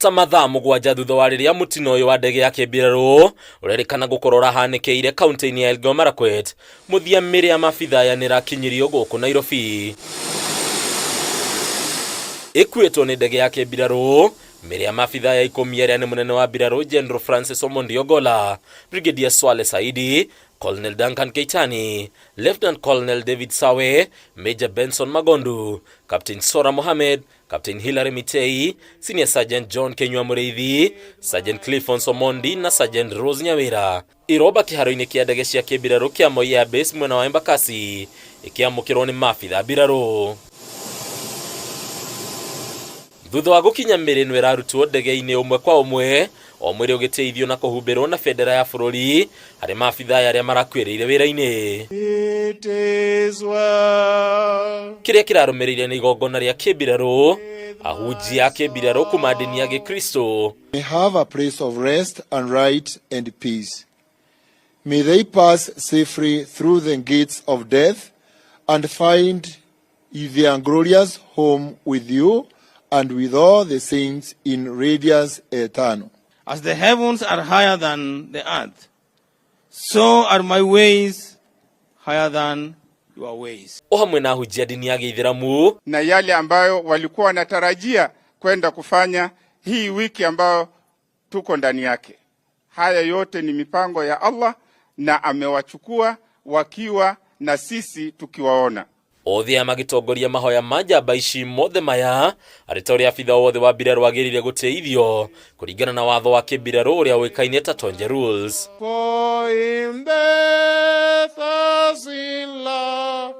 ta mathaa mugwanja thutha wa riria mutino uyu wa ndege ya kibiraru urerikana gukorwo rahanikeire kaunti-ini ya Elgeyo Marakwet muthia miri ya mabitha ya nirakinyirio guku Nairobi. Ikuitwo ni ndege ya kibiraru miri ya mabitha ya 10 aria ni munene wa mbiraru General Francis Omondi Ogolla, Brigadier Swale Saidi, Colonel Duncan Keitani, Lieutenant Colonel David Sawe, Major Benson Magondu, Captain Sora Mohamed, Captain Hilary Mitei, Senior Sergeant John Kenywa Mureithi, Sergeant Clifford Omondi na Sergeant Rose Nyawira. Iroba kiharo-ini kia ndege cia kibiraru kia Moi Air Base mwena wa Embakasi ikiamukirwo ni mabitha mbiraru. Thutha wa gukinya miri nwe rarutwo ndege-ini umwe kwa umwe o mwiri ugiteithio na kuhumbirwo na bendera ya bururi hari mabitha aria marakwiriire wira-ini. Kiria kirarumirire ni igongona ria kibiraru ahunjia a kibiraru kuma ndini ya Gikristo. May have a place of rest and right and peace. May they pass safely through the gates of death and find their glorious home with you and with all the saints in radiance eternal. As the heavens are higher than the earth, so are my ways higher than your ways. Hamwe na ahunjia dini ya Githiramu na yale ambayo walikuwa wanatarajia kwenda kufanya hii wiki ambayo tuko ndani yake. Haya yote ni mipango ya Allah na amewachukua wakiwa na sisi tukiwaona. Othia magitongoria mahoya majamba ici mothe maya aritori abitha wothe wa mbiraru agirire guteithio kuringana na watho wa kibiraru uria wikaine ta Tonje Rules. For in death as in love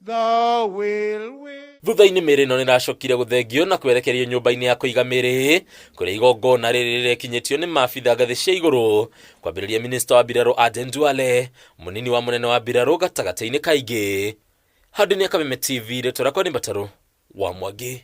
thou will win. Thutha-ini miri no niracokire guthengio na kwerekerio nyumba-ini ya kuiga miri kuria igongona riri rikinyitio ni mabitha ngathi cia iguru kwambiriria minista wa mbiraru Aden Duale, munini wa munene wa mbiraru gatagati-ini kaingi. Hadi ni Kameme TV, Retora kwa Mbataro wa Mwangi.